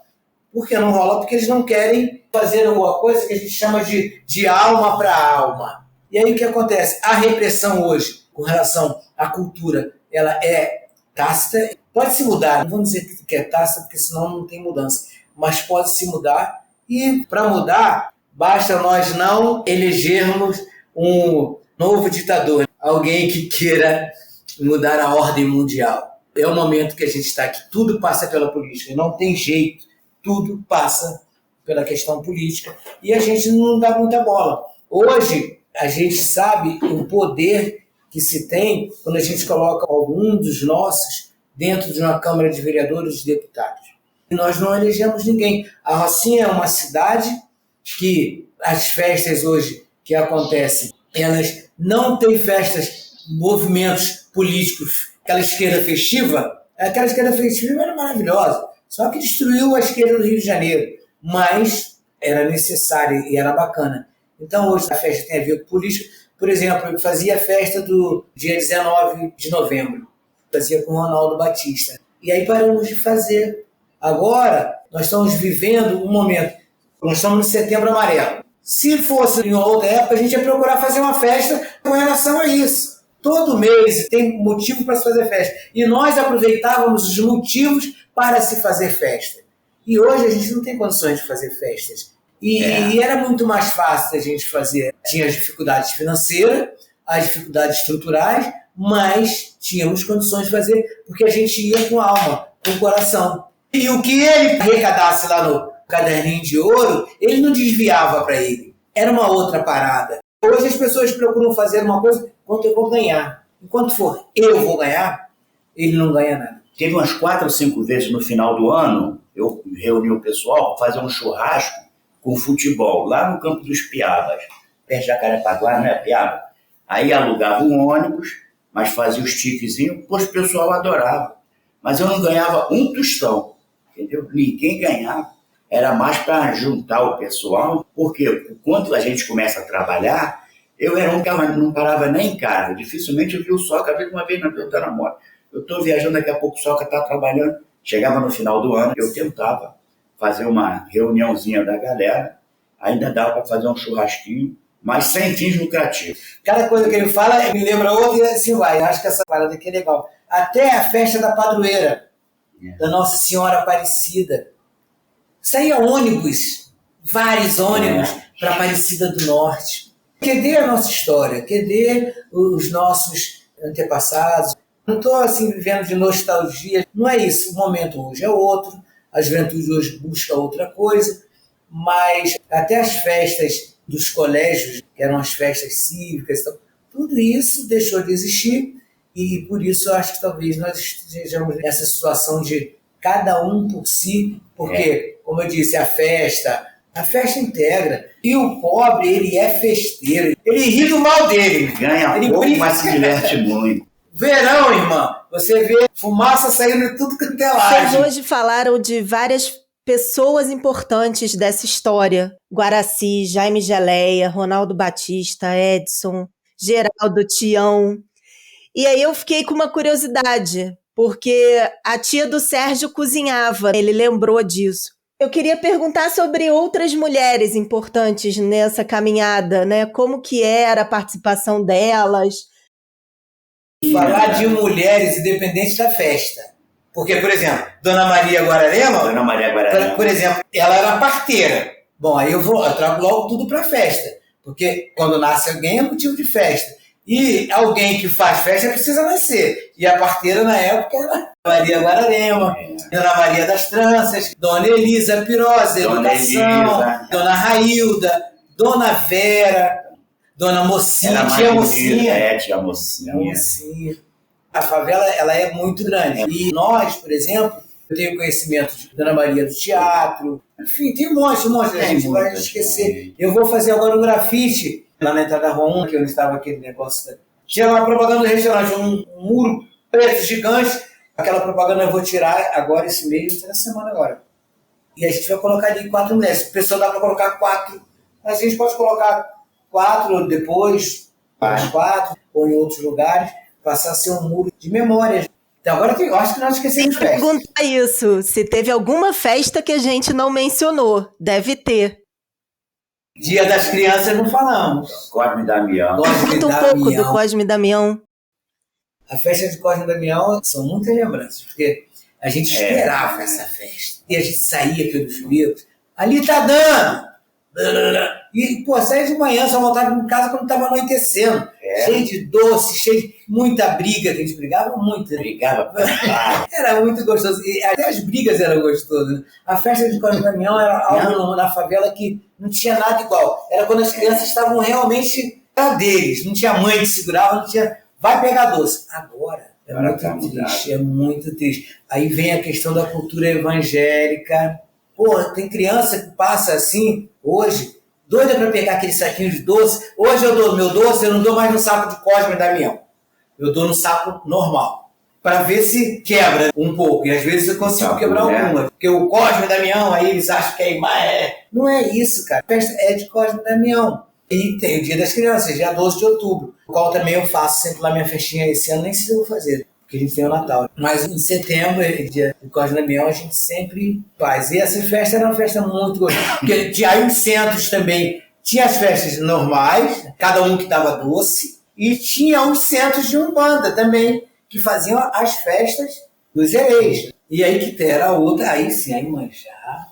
Por que não rola? Porque eles não querem fazer alguma coisa que a gente chama de alma para alma. E aí o que acontece? A repressão hoje, com relação à cultura, ela é tácita. Pode se mudar, não vamos dizer que é tácita, porque senão não tem mudança. Mas pode se mudar. E para mudar, basta nós não elegermos um novo ditador, alguém que queira mudar a ordem mundial. É o momento que a gente está aqui. Tudo passa pela política, não tem jeito. Tudo passa pela questão política e a gente não dá muita bola. Hoje, a gente sabe o poder que se tem quando a gente coloca algum dos nossos dentro de uma Câmara de Vereadores e Deputados. E nós não elegemos ninguém. A Rocinha é uma cidade que as festas hoje que acontecem, elas não têm festas, movimentos políticos. Aquela esquerda festiva era maravilhosa. Só que destruiu a esquerda do Rio de Janeiro. Mas era necessário e era bacana. Então hoje a festa tem a ver com política. Por exemplo, eu fazia a festa do dia 19 de novembro. Fazia com o Ronaldo Batista. E aí paramos de fazer. Agora nós estamos vivendo um momento. Nós estamos no Setembro Amarelo. Se fosse em outra época, a gente ia procurar fazer uma festa com relação a isso. Todo mês tem motivo para se fazer festa. E nós aproveitávamos os motivos para se fazer festa. E hoje a gente não tem condições de fazer festas. E era muito mais fácil a gente fazer. Tinha as dificuldades financeiras, as dificuldades estruturais, mas tínhamos condições de fazer, porque a gente ia com alma, com coração. E o que ele arrecadasse lá no caderninho de ouro, ele não desviava para ele. Era uma outra parada. Hoje as pessoas procuram fazer uma coisa, quanto eu vou ganhar. Enquanto for eu vou ganhar, ele não ganha nada. Teve umas 4 ou 5 vezes no final do ano, eu reuni o pessoal para fazer um churrasco com futebol, lá no Campo dos Piabas, perto de Jacarepaguá, não é Piaba? Aí alugava um ônibus, mas fazia os tiquezinhos, pois o pessoal adorava. Mas eu não ganhava um tostão, entendeu? Ninguém ganhava. Era mais para juntar o pessoal, porque quando a gente começa a trabalhar, Eu era um que não parava nem em casa. Dificilmente eu vi o Soca, às vezes uma vez eu estava na moto. Eu estou viajando, daqui a pouco o Soca está trabalhando. Chegava no final do ano, eu tentava fazer uma reuniãozinha da galera, ainda dava para fazer um churrasquinho, mas sem fins lucrativos. Cada coisa que ele fala me lembra outra e assim vai. Eu acho que essa parada aqui é legal. Até a festa da padroeira, da Nossa Senhora Aparecida. Saía ônibus, vários ônibus para Aparecida do Norte. Cadê a nossa história? Cadê os nossos antepassados? Não estou assim vivendo de nostalgia. Não é isso. O momento hoje é outro. A juventude hoje busca outra coisa. Mas até as festas dos colégios, que eram as festas cívicas, então, tudo isso deixou de existir. E por isso eu acho que talvez nós estejamos nessa situação de cada um por si. Porque, como eu disse, a festa integra. E o pobre, ele é festeiro. Ele ri do mal dele. Ganha ele pouco, mas se diverte muito. Verão, irmã, você vê fumaça saindo de tudo que é laje. Vocês hoje falaram de várias pessoas importantes dessa história. Guaraci, Jaime Geleia, Ronaldo Batista, Edson, Geraldo, Tião. E aí eu fiquei com uma curiosidade, porque a tia do Sérgio cozinhava, ele lembrou disso. Eu queria perguntar sobre outras mulheres importantes nessa caminhada, né? Como que era a participação delas? Falar de mulheres independentes da festa. Porque, por exemplo, Dona Maria Guararema, por exemplo, ela era parteira. Bom, aí eu trago logo tudo para festa. Porque quando nasce alguém é motivo de festa. E alguém que faz festa precisa nascer. E a parteira na época era Maria Guararema, Dona Maria das Tranças, Dona Elisa Pirosa, Educação, Dona Railda, Dona Vera, Dona Mocinha, Tia Mocinha. Tia Mocinha. A favela, ela é muito grande. E nós, por exemplo, eu tenho conhecimento de Dona Maria do Teatro. Enfim, tem um monte, a gente vai esquecer. Eu vou fazer agora um grafite lá na entrada da Rua 1, que onde estava aquele negócio. Tinha uma propaganda do restaurante, um muro preto gigante. Aquela propaganda eu vou tirar agora esse mês, na semana agora. E a gente vai colocar ali 4 mulheres. O pessoal dá para colocar 4. Mas a gente pode colocar 4 depois, mais 4, ou em outros lugares, passar a ser um muro de memórias. Então agora eu acho que nós esquecemos festa. Perguntar isso, se teve alguma festa que a gente não mencionou. Deve ter. Dia das Crianças não falamos. Cosme e Damião. Conta um pouco do Cosme e Damião. A festa de Cosme e Damião são muitas lembranças, porque a gente esperava essa festa. E a gente saía pelos becos. Ali tá dando! E, saía de manhã, só voltava em casa quando estava anoitecendo. Cheio de doce, cheio de muita briga, que a gente brigava muito. Brigava. Era muito gostoso. E até as brigas eram gostosas. A festa de Cosme e Damião era algo na favela que não tinha nada igual. Era quando as crianças estavam realmente para deles. Não tinha mãe que segurava, não tinha... Vai pegar doce. Agora é muito triste. Aí vem a questão da cultura evangélica. Tem criança que passa assim, hoje, doida para pegar aquele saquinho de doce. Hoje eu dou meu doce, eu não dou mais no saco de Cosme e Damião. Eu dou no saco normal. Para ver se quebra um pouco. E às vezes eu consigo quebrar alguma. Porque o Cosme e Damião, aí eles acham que é imagem. Não é isso, cara. A festa é de Cosme e Damião. E tem o Dia das Crianças, dia 12 de outubro. O qual também eu faço sempre lá minha festinha. Esse ano nem sei se eu vou fazer, porque a gente tem o Natal. Mas em setembro, dia do Cosme e Damião, a gente sempre faz. E essa festa era uma festa muito gostosa. Porque tinha os centros também. Tinha as festas normais, cada um que dava doce. E tinha os centros de Umbanda também, que faziam as festas dos hereis. E aí que era outra, aí sim, aí manjar.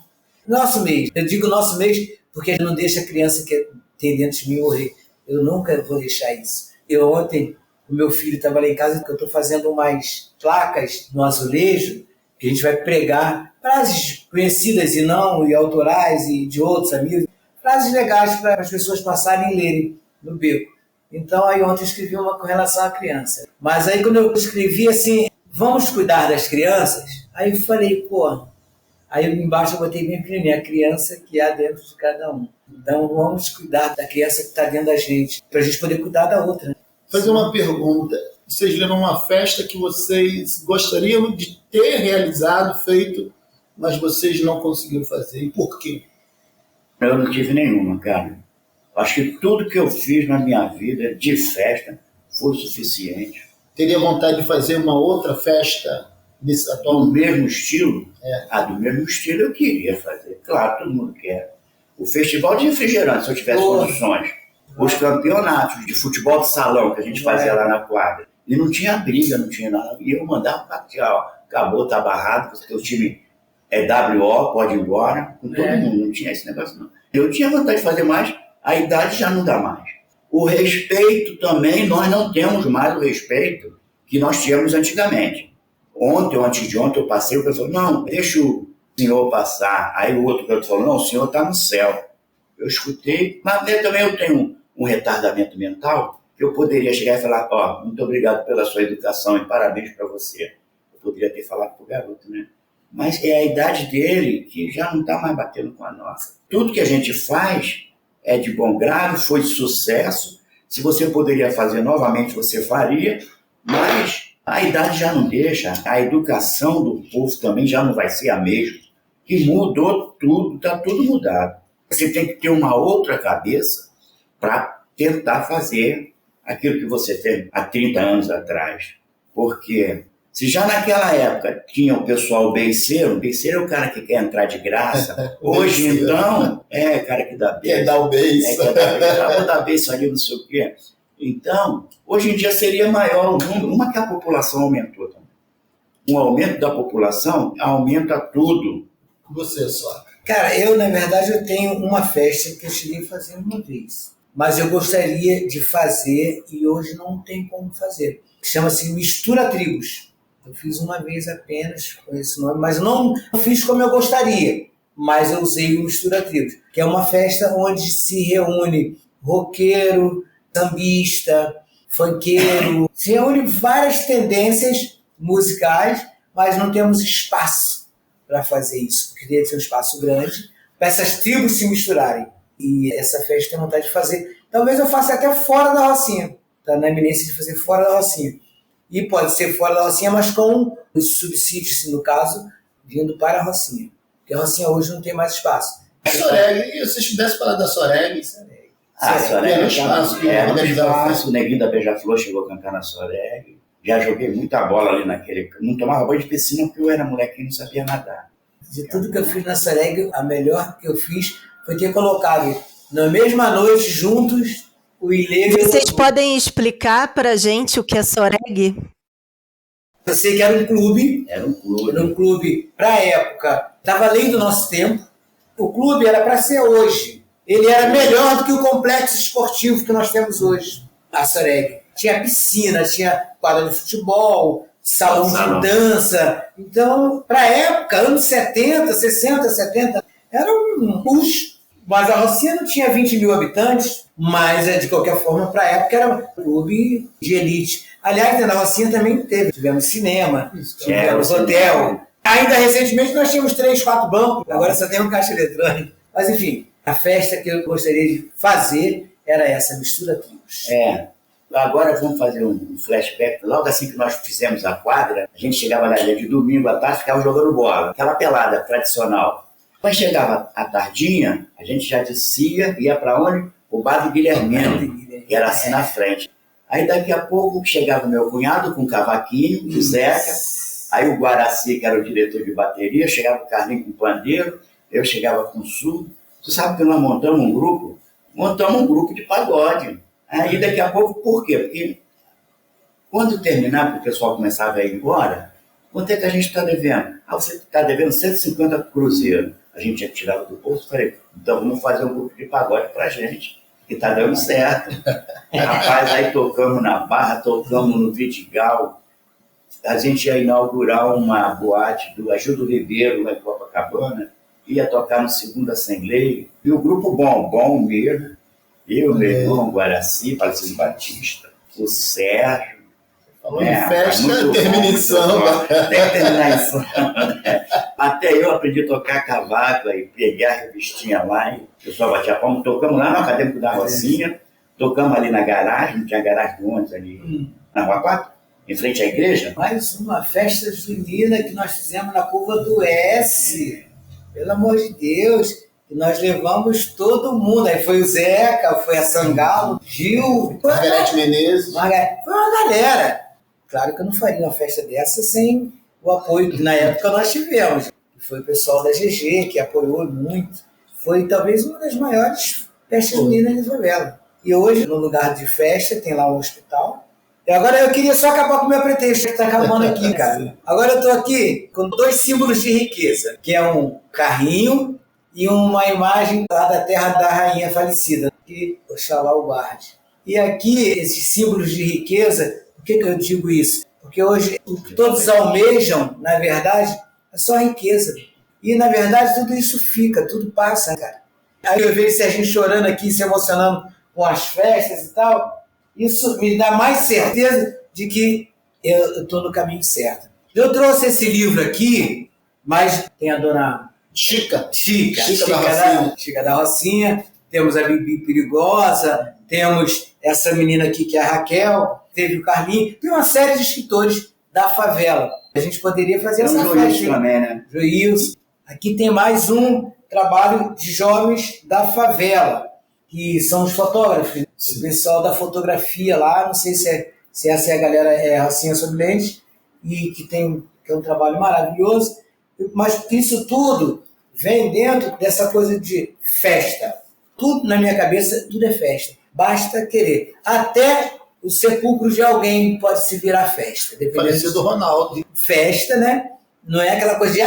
Nosso mês. Eu digo nosso mês porque não deixa a criança que tem dentro de mim morrer. Eu nunca vou deixar isso. Ontem, o meu filho estava lá em casa, que eu estou fazendo umas placas no azulejo, que a gente vai pregar frases conhecidas e não, e autorais, e de outros amigos. Frases legais para as pessoas passarem e lerem no beco. Então, aí ontem eu escrevi uma com relação à criança. Mas aí quando eu escrevi assim, vamos cuidar das crianças, aí eu falei, aí embaixo eu botei bem pequenininho, a criança que há dentro de cada um. Então vamos cuidar da criança que está dentro da gente, para a gente poder cuidar da outra. Fazer uma pergunta. Vocês lembram uma festa que vocês gostariam de ter realizado, feito, mas vocês não conseguiram fazer? E por quê? Eu não tive nenhuma, cara. Acho que tudo que eu fiz na minha vida de festa foi suficiente. Teria vontade de fazer uma outra festa desse atual? Do mesmo estilo? Do mesmo estilo eu queria fazer. Claro, todo mundo quer. O festival de refrigerante, se eu tivesse condições. Os campeonatos de futebol de salão que a gente fazia lá na quadra. E não tinha briga, não tinha nada. E eu mandava para acabou, tá barrado, o teu time é WO, pode ir embora. Com todo mundo, não tinha esse negócio não. Eu tinha vontade de fazer mais, a idade já não dá mais. O respeito também, nós não temos mais o respeito que nós tínhamos antigamente. Ontem ou antes de ontem eu passei, o pessoal falou, não, deixa o senhor passar. Aí o outro canto falou, não, o senhor está no céu. Eu escutei, mas também eu tenho um retardamento mental que eu poderia chegar e falar, muito obrigado pela sua educação e parabéns para você. Eu poderia ter falado pro garoto, né? Mas é a idade dele que já não está mais batendo com a nossa. Tudo que a gente faz é de bom grado, foi de sucesso. Se você poderia fazer novamente, você faria, mas a idade já não deixa. A educação do povo também já não vai ser a mesma. Que mudou tudo, está tudo mudado. Você tem que ter uma outra cabeça para tentar fazer aquilo que você fez há 30 anos atrás. Porque se já naquela época tinha o pessoal beiceiro é o cara que quer entrar de graça. Hoje, então, cara que dá beijo. Quer dar o beijo. Vou dar beijo ali, não sei o quê. Então, hoje em dia seria maior o número. Uma que a população aumentou também. Um aumento da população aumenta tudo. Você só. Cara, eu, na verdade, eu tenho uma festa que eu cheguei a fazer uma vez. Mas eu gostaria de fazer e hoje não tem como fazer. Chama-se Mistura Tribos. Eu fiz uma vez apenas com esse nome, mas não fiz como eu gostaria. Mas eu usei o Mistura Tribos, que é uma festa onde se reúne roqueiro, sambista, funkeiro. Se reúne várias tendências musicais, mas não temos espaço para fazer isso, porque teria que ser um espaço grande para essas tribos se misturarem. E essa festa eu tenho vontade de fazer. Talvez eu faça até fora da Rocinha. Está na iminência de fazer fora da Rocinha. E pode ser fora da Rocinha, mas com os subsídios, no caso, vindo para a Rocinha. Porque a Rocinha hoje não tem mais espaço. Soreg, e se vocês pudessem falar da Soreg? Soreg era espaço. O Neguinho da Beija-Flor chegou a cantar na Soreg. Já joguei muita bola ali naquele... Não tomava banho de piscina porque eu era molequinho e não sabia nadar. De tudo que eu fiz na Soreg, a melhor que eu fiz foi ter colocado na mesma noite, juntos, o Ilê... Vocês podem explicar pra gente o que é Soreg? Eu sei que era um clube. Era um clube, pra época, estava além do nosso tempo. O clube era para ser hoje. Ele era melhor do que o complexo esportivo que nós temos hoje, a Soreg. Tinha piscina, tinha quadra de futebol, salão de dança. Então, para a época, anos 70, 60, 70, era um push. Mas a Rocinha não tinha 20 mil habitantes, mas, de qualquer forma, para a época era um clube de elite. Aliás, na Rocinha também tivemos cinema, tivemos hotel. Ainda recentemente nós tínhamos 3, 4 bancos, agora só tem um caixa eletrônico. Mas, enfim, a festa que eu gostaria de fazer era essa, Mistura Tribos. Agora vamos fazer um flashback. Logo assim que nós fizemos a quadra, a gente chegava na ilha de domingo à tarde, ficava jogando bola, aquela pelada tradicional. Quando chegava à tardinha, a gente já descia, ia para onde? O bar do Guilhermino, que era assim na frente. Aí daqui a pouco chegava o meu cunhado com o cavaquinho, o Zeca, aí o Guaraci, que era o diretor de bateria, chegava o Carlinho com o pandeiro, eu chegava com o surdo. Você sabe que nós montamos um grupo de pagode. Aí daqui a pouco, por quê? Porque quando terminava, o pessoal começava a ir embora, quanto é que a gente está devendo? Você está devendo 150 cruzeiros. A gente já tirava do bolso e falei, então vamos fazer um grupo de pagode pra gente, que está dando certo. Rapaz, aí tocamos na Barra, tocamos no Vidigal. A gente ia inaugurar uma boate do Ajudo Ribeiro, lá em Copacabana, ia tocar no Segunda Sem Lei. E o grupo bom mesmo. Eu, meu irmão, Guaraci, Palestino Batista, o Sérgio. Falando em festa, termina em samba. Deve terminar em samba. Até eu aprendi a tocar cavaco, aí pegar a revistinha lá, e o pessoal batia palma. Tocamos lá no Acadêmico da Rocinha, tocamos ali na garagem, não tinha garagem de ônibus ali, na Rua 4, em frente à igreja. Mais uma festa junina que nós fizemos na curva do S. Pelo amor de Deus. E nós levamos todo mundo. Aí foi o Zeca, foi a Sangalo, Gil, Margarete Menezes. Foi uma galera. Claro que eu não faria uma festa dessa sem o apoio que na época nós tivemos. Foi o pessoal da GG que apoiou muito. Foi talvez uma das maiores festas juninas de favela. E hoje, no lugar de festa, tem lá um hospital. E agora eu queria só acabar com o meu pretexto, que está acabando aqui, cara. Agora eu estou aqui com 2 símbolos de riqueza, que é um carrinho e uma imagem lá da terra da rainha falecida, que Oxalá Ubarde. E aqui, esses símbolos de riqueza, por que eu digo isso? Porque hoje o que todos almejam, na verdade, é só riqueza. E, na verdade, tudo isso fica, tudo passa, cara. Aí eu vejo Serginho chorando aqui, se emocionando com as festas e tal. Isso me dá mais certeza de que eu estou no caminho certo. Eu trouxe esse livro aqui, mas tem a dona Chica da Rocinha, temos a Bibi Perigosa, temos essa menina aqui que é a Raquel, teve o Carlinhos, tem uma série de escritores da favela. A gente poderia fazer essa festa também, né? Joilson. Aqui tem mais um trabalho de jovens da favela, que são os fotógrafos, o pessoal da fotografia lá, não sei se essa é a galera Rocinha Sob Lentes, e que é um trabalho maravilhoso, mas isso tudo vem dentro dessa coisa de festa. Tudo na minha cabeça, tudo é festa. Basta querer. Até o sepulcro de alguém pode se virar festa. Falecido do Ronaldo. Festa, né? Não é aquela coisa de,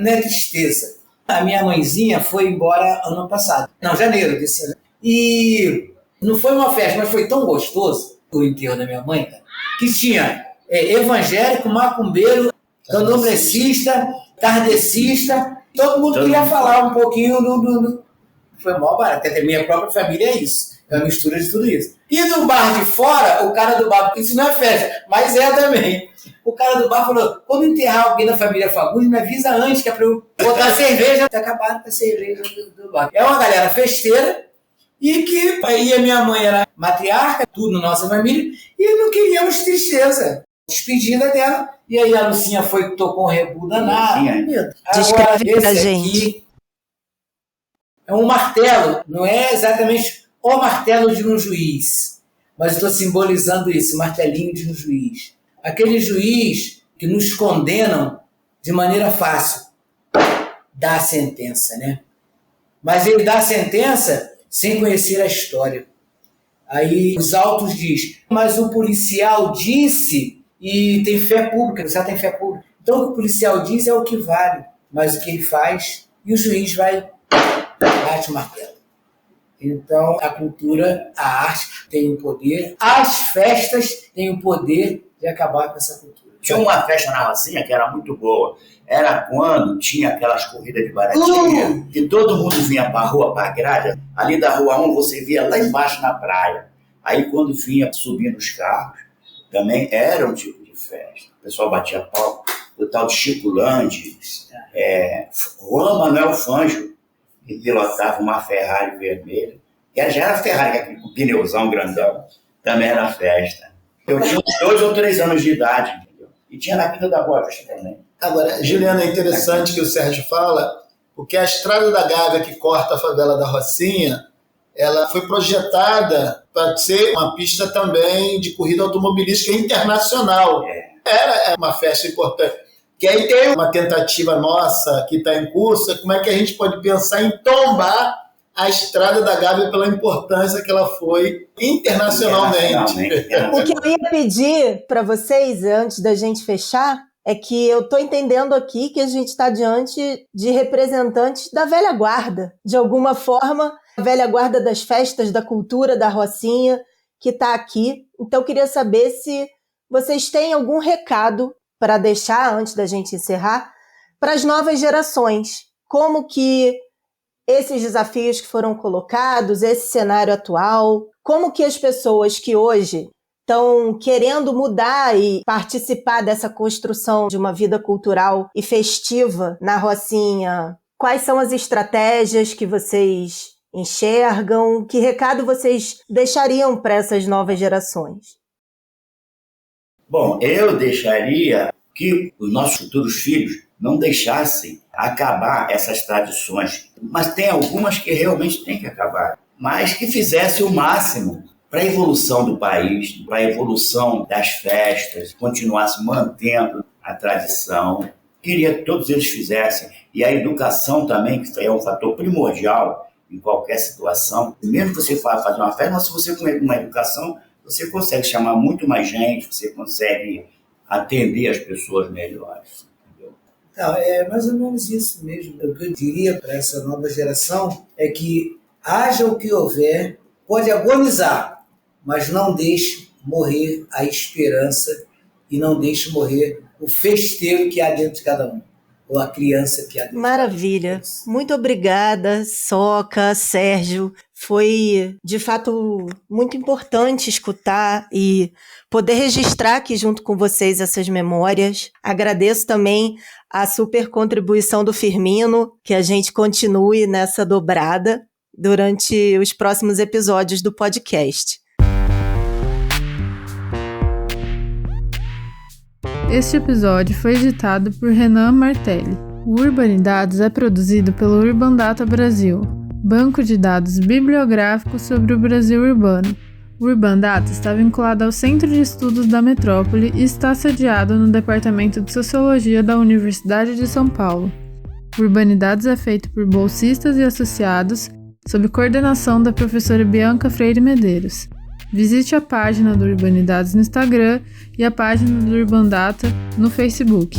não é tristeza. A minha mãezinha foi embora ano passado. Não, janeiro desse ano. E não foi uma festa, mas foi tão gostoso o enterro da minha mãe, cara, que tinha evangélico, macumbeiro, candomblessista, kardecista. Todo mundo queria falar um pouquinho do... Foi mó barato, porque a minha própria família é isso. É uma mistura de tudo isso. E no bar de fora, o cara do bar, isso não é festa, mas é também. O cara do bar falou, quando enterrar alguém da família Fagundes, me avisa antes, que é pra eu botar cerveja. Tá acabado com a cerveja do bar. É uma galera festeira, e que aí a minha mãe era matriarca, tudo na nossa família, e não queríamos tristeza. Despedida dela, e aí a Lucinha foi, tocou um rebu danado. Descreve pra gente. Aqui é um martelo, não é exatamente o martelo de um juiz, mas estou simbolizando isso, o martelinho de um juiz. Aquele juiz que nos condenam de maneira fácil, dá a sentença, né? Mas ele dá a sentença sem conhecer a história. Aí os autos diz, mas o policial disse e tem fé pública, você tem fé pública. Então o que o policial diz é o que vale, mas o que ele faz, e o juiz vai, bate o martelo. Então a cultura, a arte tem o poder, as festas têm o poder de acabar com essa cultura. Tinha uma festa na Rocinha que era muito boa. Era quando tinha aquelas corridas de baratinha, que todo mundo vinha para a rua, para a grade. Ali da Rua 1 você via lá embaixo na praia. Aí quando vinha subindo os carros, também era um tipo de festa. O pessoal batia pau. O tal de Chico Landi, Juan Manuel Fangio, que pilotava uma Ferrari vermelha. Que já era Ferrari, aquele pneuzão grandão. Também era festa. Eu tinha 2 ou 3 anos de idade, entendeu? E tinha na Quinta da Boa Vista também. Agora, Juliana, é interessante que o Sérgio fala, porque a Estrada da Gávea, que corta a favela da Rocinha, ela foi projetada para ser uma pista também de corrida automobilística internacional. Era uma festa importante. Que aí tem uma tentativa nossa que está em curso, como é que a gente pode pensar em tombar a Estrada da Gávea pela importância que ela foi internacionalmente. O que eu ia pedir para vocês, antes da gente fechar, é que eu estou entendendo aqui que a gente está diante de representantes da velha guarda. De alguma forma, a velha guarda das festas, da cultura, da Rocinha, que está aqui. Então, eu queria saber se vocês têm algum recado para deixar, antes da gente encerrar, para as novas gerações. Como que esses desafios que foram colocados, esse cenário atual, como que as pessoas que hoje estão querendo mudar e participar dessa construção de uma vida cultural e festiva na Rocinha, quais são as estratégias que vocês enxergam? Que recado vocês deixariam para essas novas gerações? Bom, eu deixaria que os nossos futuros filhos não deixassem acabar essas tradições mas tem algumas que realmente tem que acabar, mas que fizesse o máximo para a evolução do país, para a evolução das festas, continuasse mantendo a tradição. Queria que todos eles fizessem, e a educação também, que é um fator primordial em qualquer situação. Mesmo que você vá fazer uma festa, mas se você com uma educação, você consegue chamar muito mais gente, você consegue atender as pessoas melhores. Entendeu? Não, é mais ou menos isso mesmo. O que eu diria para essa nova geração é que haja o que houver, pode agonizar, mas não deixe morrer a esperança e não deixe morrer o festeiro que há dentro de cada um, ou a criança que há dentro. Maravilha. Muito obrigada, Soca, Sérgio. Foi, de fato, muito importante escutar e poder registrar aqui junto com vocês essas memórias. Agradeço também a super contribuição do Firmino, que a gente continue nessa dobrada durante os próximos episódios do podcast. Este episódio foi editado por Renan Martelli. O Urbanidados é produzido pelo Urbandata Brasil, banco de dados bibliográficos sobre o Brasil urbano. O Urbandata está vinculado ao Centro de Estudos da Metrópole e está sediado no Departamento de Sociologia da Universidade de São Paulo. O Urbanidados é feito por bolsistas e associados, sob coordenação da professora Bianca Freire Medeiros. Visite a página do Urbanidados no Instagram e a página do Urbandata no Facebook.